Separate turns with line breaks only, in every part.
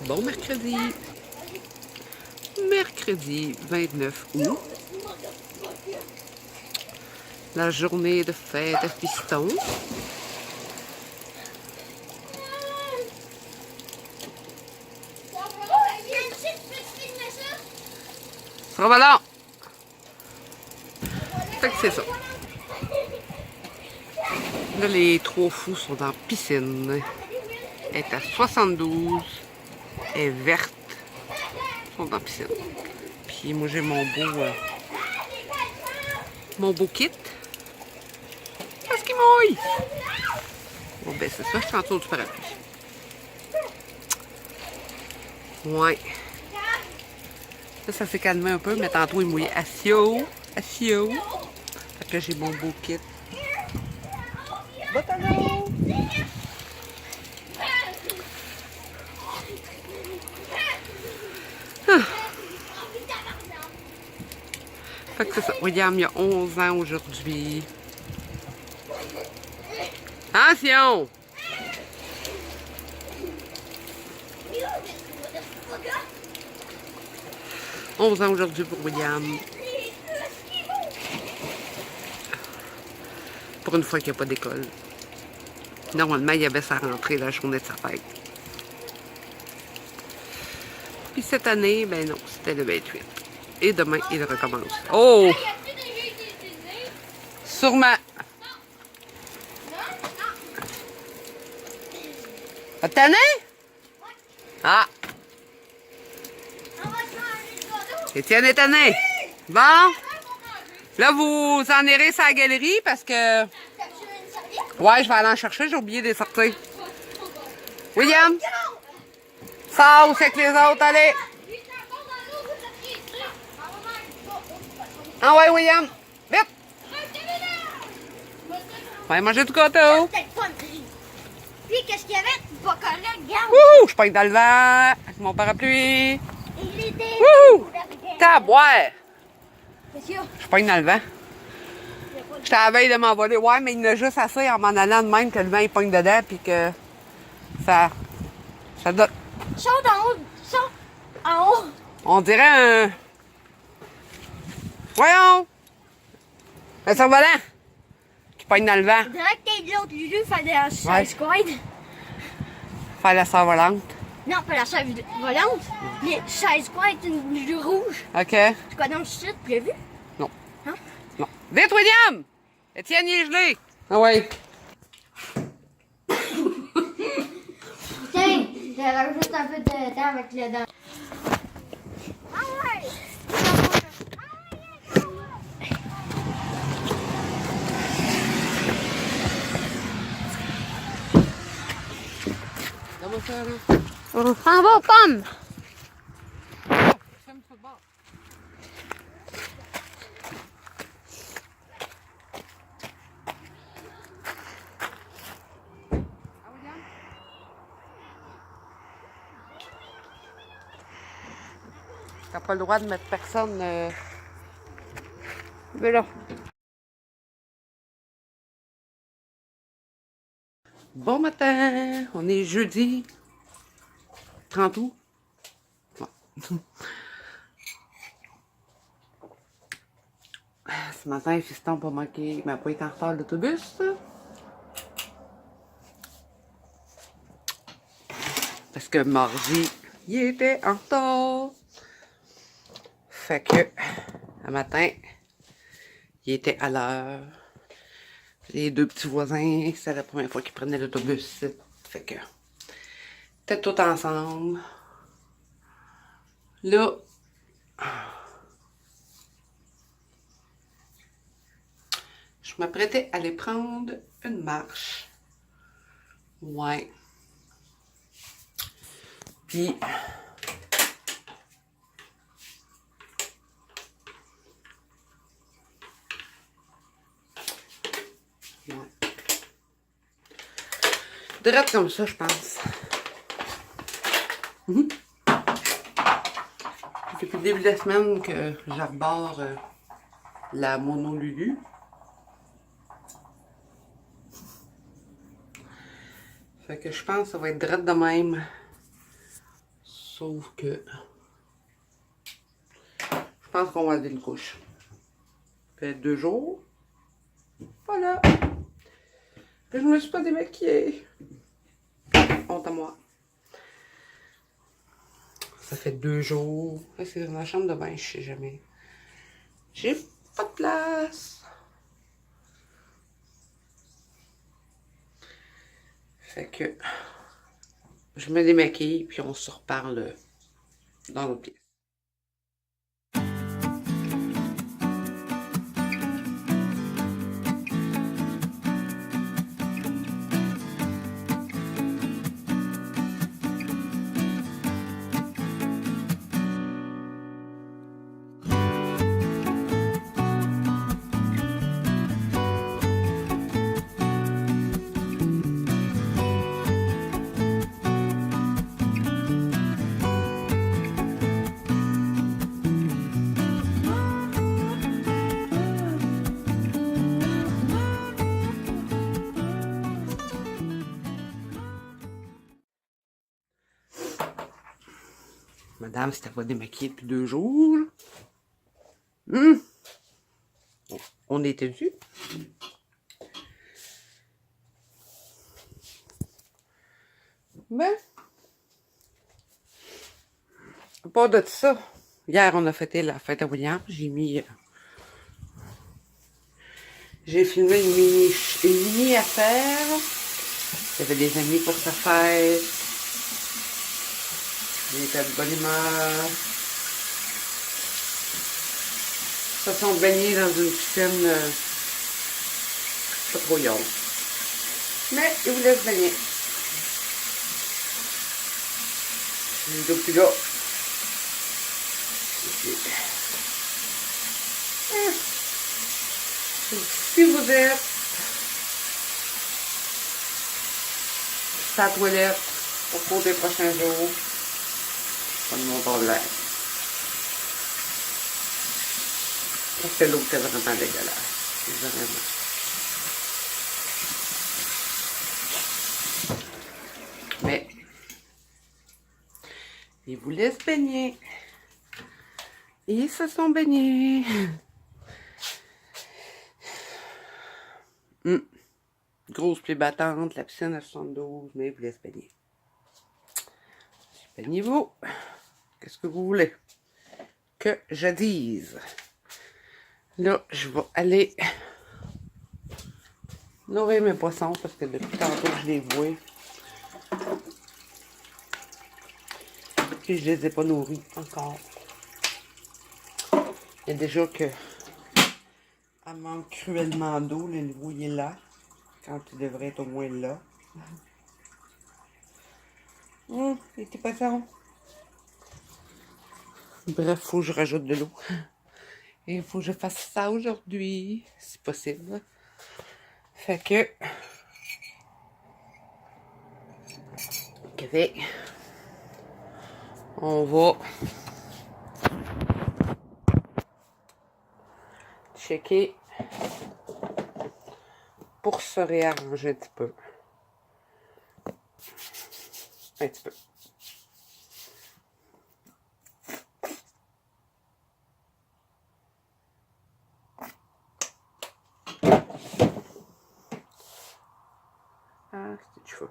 Bon mercredi. Mercredi 29 août. La journée de fête à Fiston. Ça va là. Fait que c'est ça. Là, les trois fous sont en piscine. Elle est à 72. Elle est verte. Ils sont en piscine. Puis moi, j'ai mon beau kit. Parce qu'il mouille. Bon, ben c'est ça, je suis en dessous du parapluie. Ouais. Là, ça s'est calmé un peu, mais tantôt, il mouillait assez haut. Assez haut. Fait que là, j'ai mon beau kit. Botano! Ah. Fait que c'est ça. William, il a 11 ans aujourd'hui. Attention! « 11 ans aujourd'hui pour William. Pour une fois qu'il n'y a pas d'école. Normalement, il y avait sa rentrée la journée de sa fête. Puis cette année, ben non, c'était le 28. Et demain, il recommence. Oh! Sûrement. T'as tanné? Ah! Étienne est tanné. Bon. Là, vous en irez sur la galerie parce que... Ouais, je vais aller en chercher. J'ai oublié de les sortir. William? Sors aussi avec les autres, allez. Ah ouais, William. Vite. Va manger du gâteau.
Puis, qu'est-ce qu'il y avait? Pas correct, regarde.
Wouhou! Je peigne dans le vent avec mon parapluie. Wouhou! Taboire! Je peigne dans le vent. J'étais à la veille de m'envoler. Ouais, mais il y en a juste assez en m'en allant de même que le vent il pogne dedans puis que ça donne.
Saute en haut. Saute en haut.
On dirait un... Voyons! Un cerf-volant qui pogne dans le vent.
On dirait que t'es de l'autre Lulu, fait la chaise squad.
Faire la cerf-volante.
Non, pas la chaise volante. Mais chaise squad, une Lulu rouge.
OK.
C'est quoi dans le sud, tu l'as vu?
Non.
Hein?
Non. Vite, William! Étienne, il est gelé. Ah ouais.
Tiens, j'ai juste un peu de temps avec le dent. Ah ouais! On s'en va aux pommes.
T'as pas le droit de mettre personne... Mais là. Bon matin! On est jeudi 30 août. Ouais. Ce matin, Fiston pas manqué, il m'a pas été en retard l'autobus. Parce que mardi, il était en retard. Fait que, un matin, il était à l'heure. Les deux petits voisins, c'est la première fois qu'ils prenaient l'autobus. Fait que, c'était tout ensemble. Là, je m'apprêtais à aller prendre une marche. Ouais. Puis, direct comme ça, je pense. Depuis le début de la semaine que j'arbore la Mono Lulu. Fait que je pense que ça va être drette de même. Sauf que je pense qu'on va lever une couche. Ça fait 2 jours. Voilà. Je me suis pas démaquillée. Honte à moi. Ça fait 2 jours. C'est dans la chambre de bain, je sais jamais. J'ai pas de place. Fait que je me démaquille puis on se reparle dans l'autre pièce. Madame, si t'as pas démaquillée depuis 2 jours. On était dessus. Mais, à part de ça, hier on a fêté la fête à William. J'ai filmé une mini affaire. Il y avait des amis pour sa fête. Il était de bonne humeur. Ils se sont baignés dans une piscine pas trop yonde. Mais ils voulaient se baigner. Depuis là. Si vous êtes à la toilette au cours des prochains jours, pas de mon problème. Parce que l'eau était vraiment dégueulasse. Vraiment. Mais ils voulaient se baigner. Ils se sont baignés. Grosse pluie battante, la piscine à 72, mais ils voulaient se baigner. Baignez-vous. Qu'est-ce que vous voulez que je dise? Là, je vais aller nourrir mes poissons parce que depuis tantôt, je les vois. Puis je les ai pas nourris encore. Il y a déjà que elle manque cruellement d'eau. Le niveau il est là. Quand il devrait être au moins là. Les petits poissons. Bref, faut que je rajoute de l'eau. Et il faut que je fasse ça aujourd'hui, si possible. Fait que... Ok. On va... checker pour se réarranger un petit peu. Un petit peu. Ah, c'est du cheveux.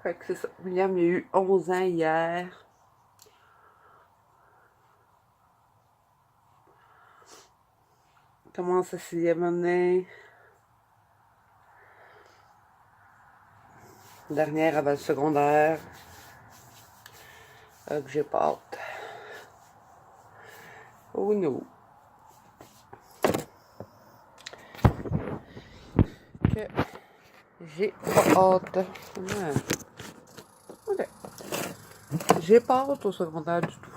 Fait que c'est ça. William, il a eu 11 ans hier. Il commence sa 6e année. Dernière avant le secondaire. Que j'ai pas hâte. Oh no. Que j'ai pas hâte. Ok. J'ai pas hâte au secondaire du tout.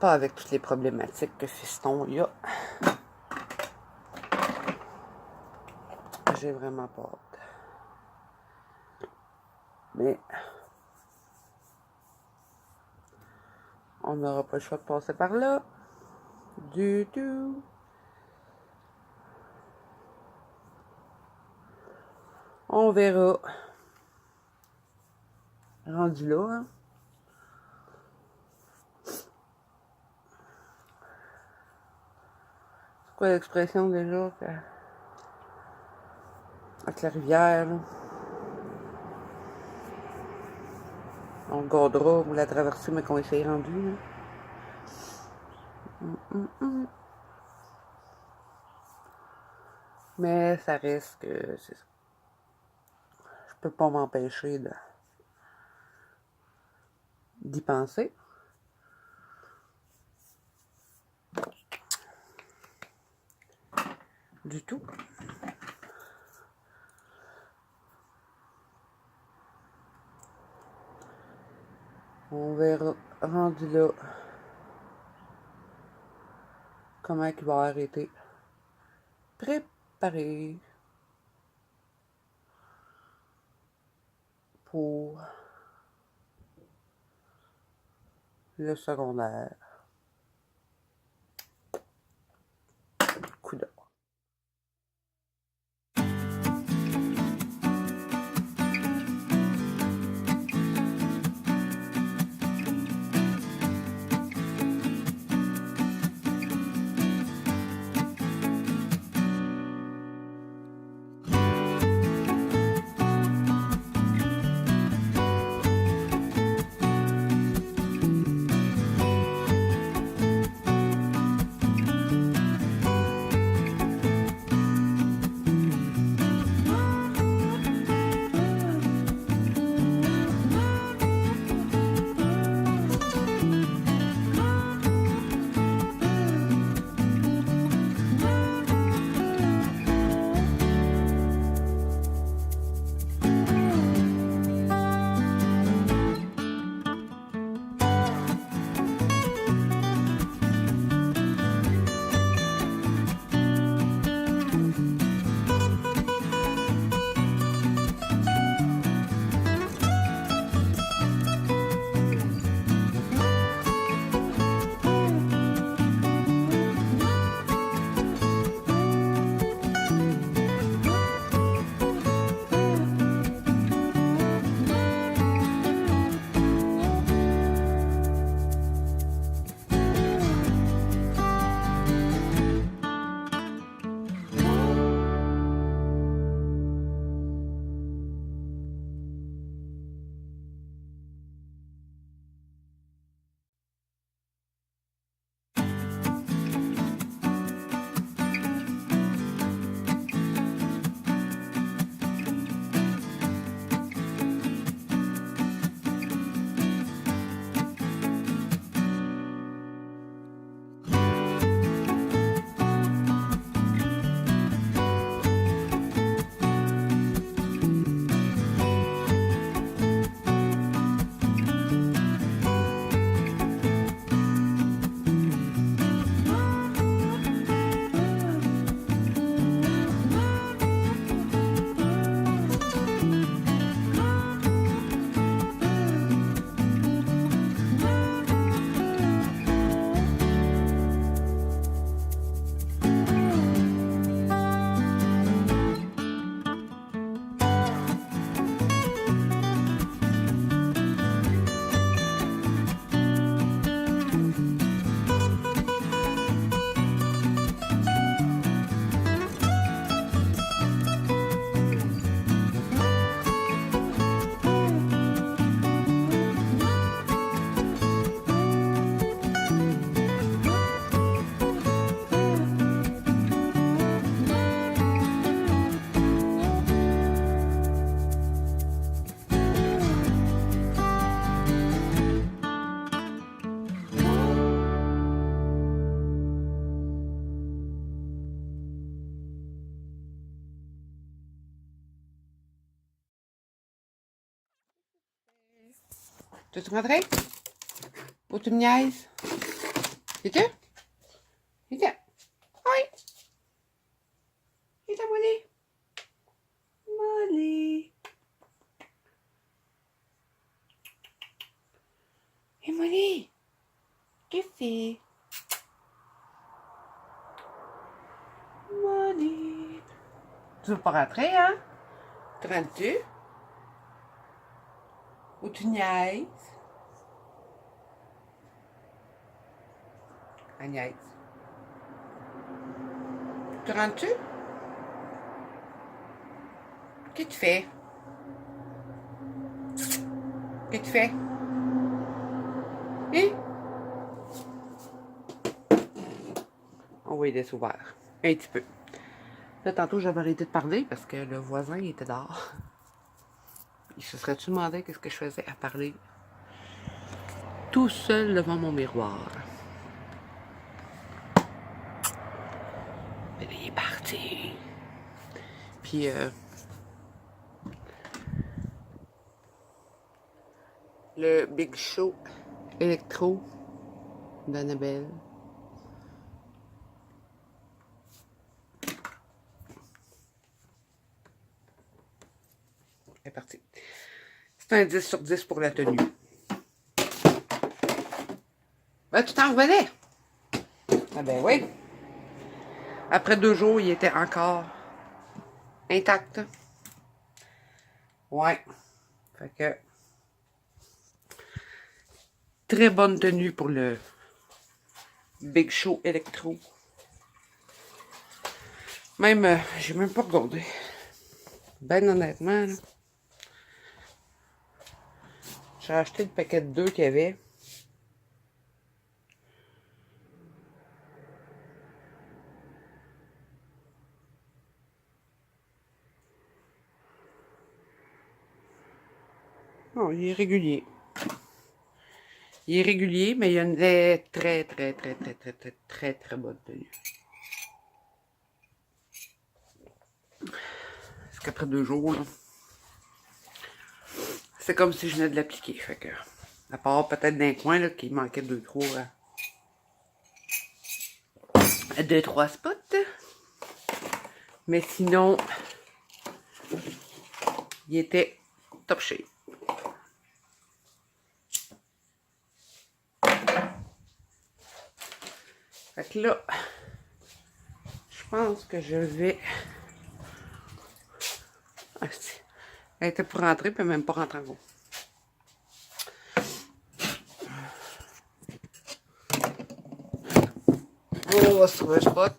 Pas avec toutes les problématiques que fiston y a. J'ai vraiment pas hâte. Mais on n'aura pas le choix de passer par là. Du tout. On verra. Rendu là, hein. C'est quoi l'expression déjà? Avec la rivière, là. On regardera ou la traverser, mais qu'on essaye rendu, là. Mais ça reste que c'est ça. Je peux pas m'empêcher d'y penser. Du tout. On verra rendu là comment il va arrêter. Préparé pour le secondaire. Coup d'or. T'es rentré? Ou tu me niaises? Viens. Viens. Oui. Viens, Molly. Molly. Hé, Molly. Qu'est-ce que c'est? Molly. Tu veux pas rentrer, hein? Tu rentres-tu? Ou tu niaises? Elle niaise. Tu rentres-tu? Qu'est-ce que tu fais? Qu'est-ce que tu fais? Hein? On va y laisser ouvert. Un petit peu. Là, tantôt, j'avais arrêté de parler parce que le voisin il était dehors. Il se serait-tu demandé qu'est-ce que je faisais à parler tout seul devant mon miroir. Mais il est parti. Puis, le Big Show électro d'Annabelle. Elle est partie. C'est un 10 sur 10 pour la tenue. Ben, tu t'en revenais? Ah ben oui. Après 2 jours, il était encore intact. Ouais. Fait que... Très bonne tenue pour le Big Show électro. Même, j'ai même pas regardé. Ben honnêtement, là. J'ai acheté le paquet de 2 qu'il y avait. Non, il est régulier. Il est régulier, mais il y a une très bonne tenue. Parce qu'après 2 jours, là, c'est comme si je venais de l'appliquer. Fait que, à part peut-être d'un coin, là, qu'il manquait 2-3 spots. Mais sinon, il était top shape. Fait que là, je pense que je vais... Ah, elle était pour rentrer, puis même pas rentrer en gros. On va se trouver un spot.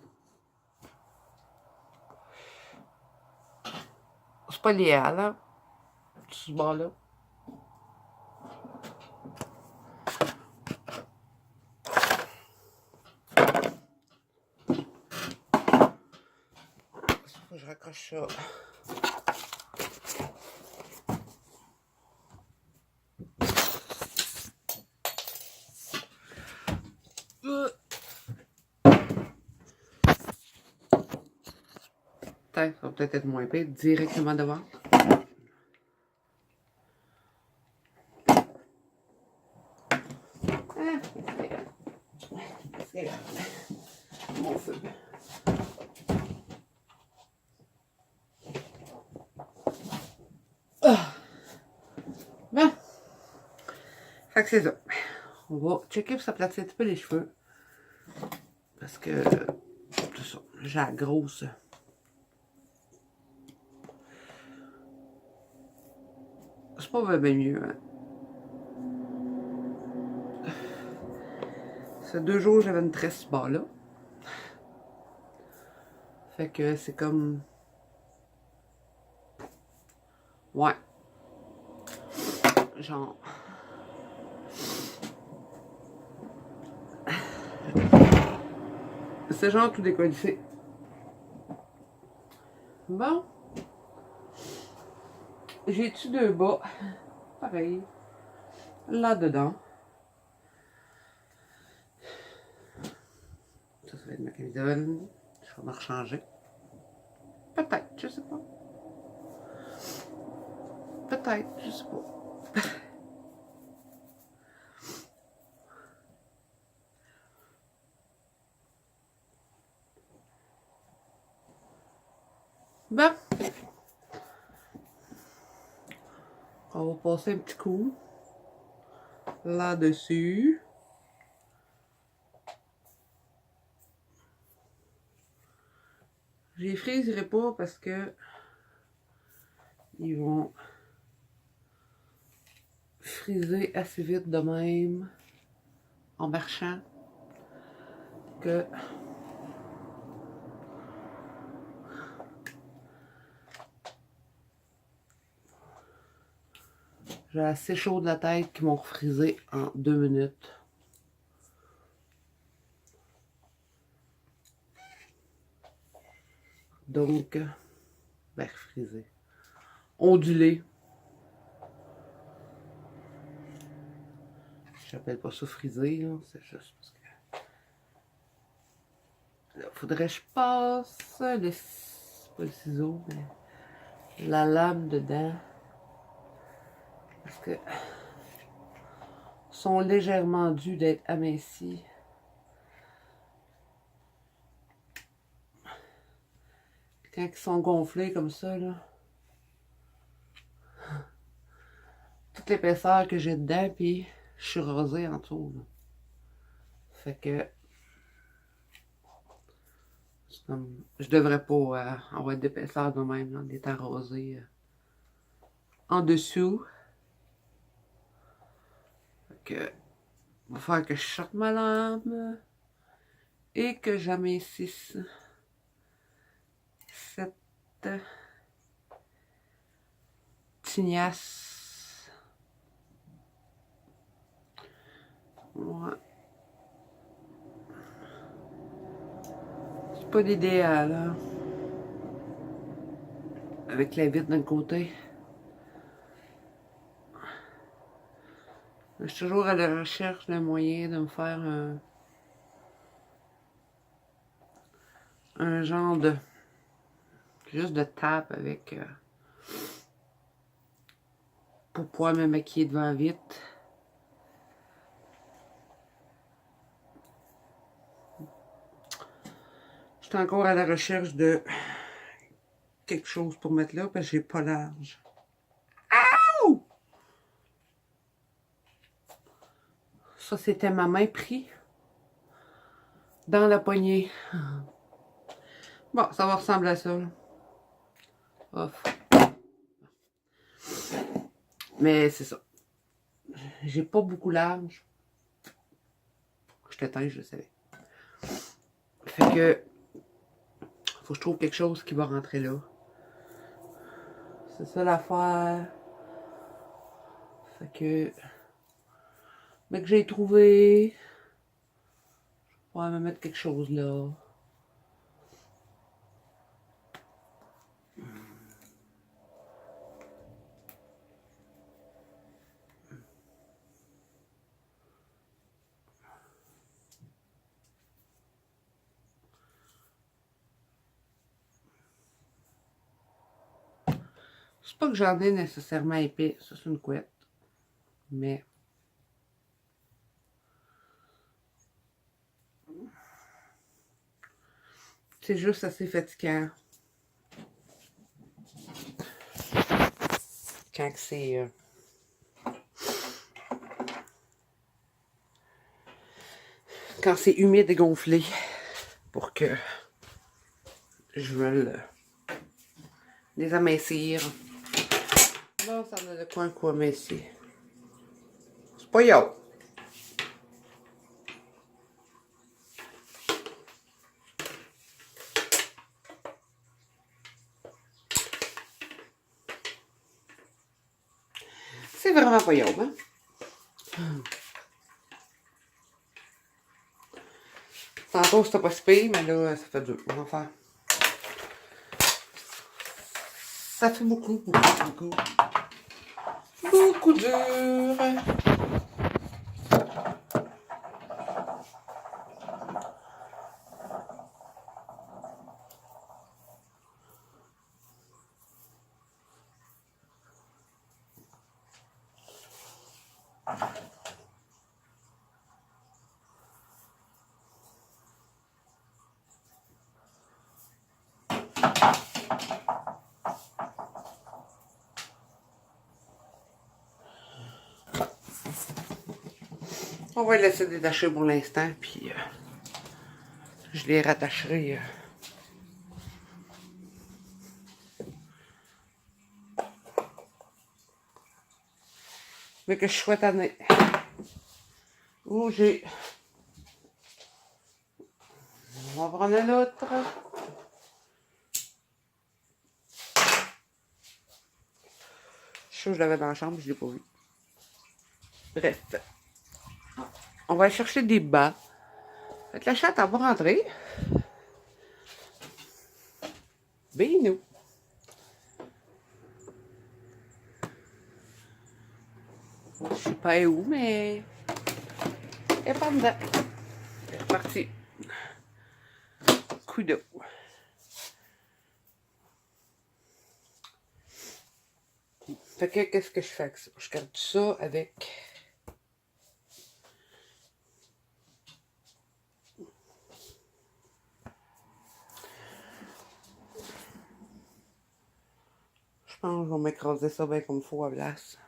C'est pas l'idéal, là. Ce bord-là. Faut que je raccroche ça. Ça va peut-être être moins pire directement devant. Ah, c'est mon feu. Ah. Bon. Fait que c'est ça. On va checker pour s'aplatir un petit peu les cheveux. Parce que, c'est ça, j'ai la grosse. C'est pas bien mieux, hein. Ça fait 2 jours j'avais une tresse bas là. Fait que c'est comme... Ouais. Genre... C'est genre tout décollissé. Bon. J'ai-tu 2 bas. Pareil. Là-dedans. Ça va être ma camisole. Je vais me rechanger. Peut-être, je sais pas. Peut-être, je sais pas. Bon. On va passer un petit coup là-dessus. Je les friserai pas parce que ils vont friser assez vite de même en marchant que j'ai assez chaud de la tête qu'ils vont refriser en 2 minutes. Donc, ben, friser. Ondulé. J'appelle pas ça friser, là. C'est juste parce que. Là, faudrait que je passe le. Pas le ciseau, mais la lame dedans. Parce que. Sont légèrement dus d'être amincis. Quand ils sont gonflés comme ça, là. Toute l'épaisseur que j'ai dedans, puis je suis rosée en dessous, là. Fait que. Je devrais pas avoir d'épaisseur de même, là, d'être arrosé en dessous. Fait que. Il va falloir que je sorte ma lame et que j'amincisse cette tignasse. Ouais. C'est pas l'idéal, hein? Avec la vitre d'un côté. Je suis toujours à la recherche d'un moyen de me faire un genre de. Juste de tape avec. Pour pouvoir me maquiller devant vite. Je suis encore à la recherche de quelque chose pour mettre là parce que j'ai pas large. Ouh! Ça, c'était ma main prise dans la poignée. Bon, ça va ressembler à ça. Là. Off. Mais c'est ça. J'ai pas beaucoup large. Je t'éteins, je le savais. Fait que faut que je trouve quelque chose qui va rentrer là. C'est ça l'affaire. Fait que mais que j'ai trouvé, je vais me mettre quelque chose là. C'est pas que j'en ai nécessairement épais, ça c'est une couette. Mais c'est juste assez fatigant. Quand c'est quand c'est humide et gonflé pour que je veuille les amincir. Bon, ça en a de quoi un coup amincir. C'est pas yo. C'est vraiment pas yo, hein? Tantôt c'était pas si pire, mais là, ça fait dur. On va faire. Ça fait beaucoup, beaucoup, beaucoup. Beaucoup dur. On va les laisser détacher pour l'instant, puis je les rattacherai. Mais que je sois tannée. Oh, j'ai... On va prendre un autre. Je suis sûre que je l'avais dans la chambre, je l'ai pas vu. Bref. On va aller chercher des bas. Fait que la chatte, elle va rentrer. Binou. Je sais pas où, mais... Elle est pas dedans. Elle est repartie. Coup d'eau. Fait que qu'est-ce que je fais avec ça? Je garde ça avec... Je pense que je vais m'écraser ça bien comme il faut à place.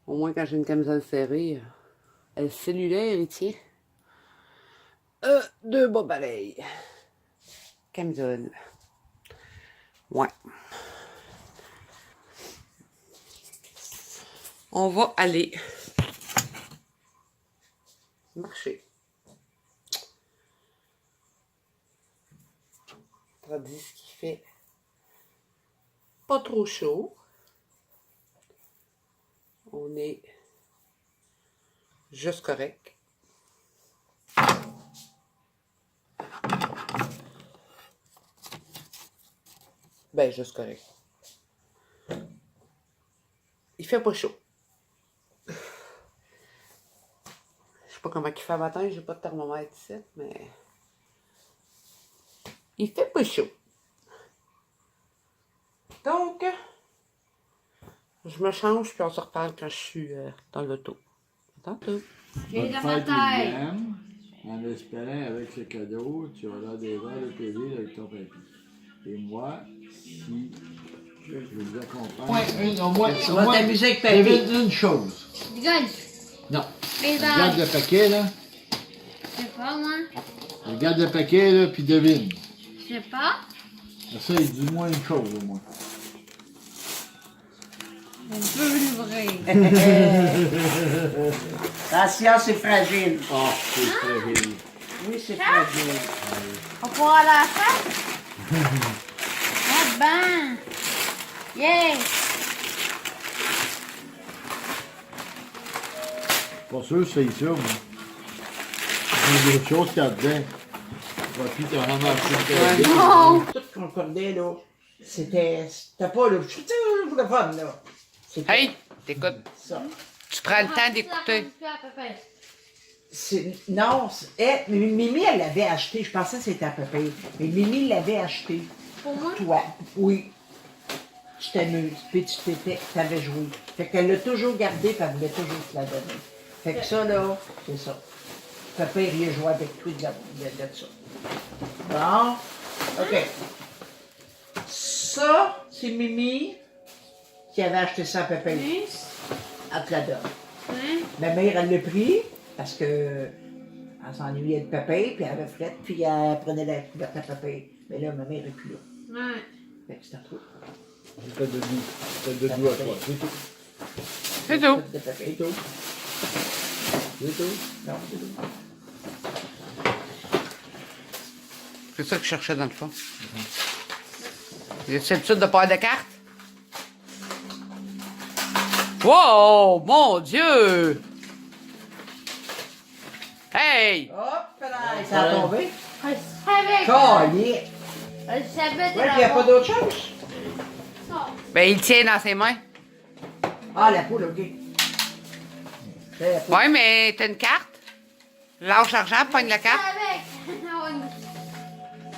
Au moins quand j'ai une camisole serrée, elle est cellulaire, il tient. Deux bas balays. Camisole. Ouais. On va aller marcher. Tandis qu'il fait pas trop chaud. On est juste correct. Ben, juste correct. Il fait pas chaud. Je sais pas comment il fait matin, j'ai pas de thermomètre ici, mais... Il fait pas chaud. Donc, je me change puis on se reparle quand je suis dans l'auto. À tantôt.
J'ai
Bonne
de
fête,
bataille.
William. En espérant avec ce cadeau, tu auras des heures de plaisir avec ton papy. Et moi, si je vous accompagne...
Tu vas t'amuser avec papy.
Devine une chose.
Du golf.
Non.
Les
Regarde
arbres.
le paquet, là.
Je sais pas, moi.
Regarde le paquet, là, puis devine.
Je sais pas.
Essaye, dis-moi une chose, au moins.
On peut l'ouvrir.
Attention, c'est fragile.
Oh, c'est fragile.
Oui, c'est fragile.
On pourra aller à la face? Ah ben! Yeah!
Pas sûr que c'est ça, moi. Il y a d'autres choses qu'il y a dedans. Papy, t'as vraiment acheté le
Non!
Tout concordait, là. C'était pas, là, pour le fun, là. C'était
Hey, t'écoutes.
ça.
Tu prends le temps d'écouter.
Non, mais Mimi, elle l'avait acheté. Je pensais que c'était à peu près. Mais Mimi l'avait acheté.
Pour moi?
Toi, oui. Tu t'amuses, puis t'avais joué. Fait qu'elle l'a toujours gardé, puis elle voulait toujours te la donner. Fait que ça, là, c'est ça. Papa, il a joué avec toi de ça. Bon, OK. Ça, c'est Mimi qui avait acheté ça à Papa.
Oui.
Elle te la donne.
Oui.
Ma mère, elle l'a pris parce que elle s'ennuyait de papa, puis elle avait frette, puis elle prenait la couverte à papa. Mais là, ma mère n'est plus là.
Ouais.
Fait que c'est à toi.
T'as de doux à toi, c'est tout.
C'est tout.
De papa.
C'est tout. C'est tout.
Non, c'est tout.
C'est ça que je cherchais dans le fond. J'ai l'habitude de pas avoir de cartes. Wow! Mon Dieu! Hey!
Hop là, ça a tombé.
Je savais
Calique.
Je savais de
Ouais, il n'y a pas d'autre chose.
ça.
Ben, il tient dans ses mains.
Ah, la poule, OK. C'est la poule.
Ouais, mais t'as une carte. Lâche l'argent, pogne la carte.
Avec.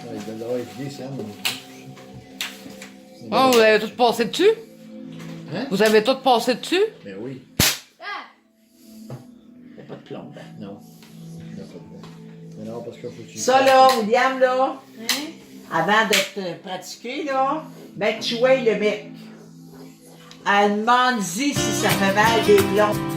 Ouais, il doit être ça, moi.
Oh, vous avez tout passé dessus?
Hein?
Vous avez tout passé dessus?
Ben oui.
Ah.
Il n'y a pas de plomb dedans.
Non. Il n'y a pas de bon. Mais non, parce qu'il faut que tu...
Ça, là, William, là,
Hein?
avant de te pratiquer, là, ben, tu vois le mec. Elle demande si ça fait mal des plombs.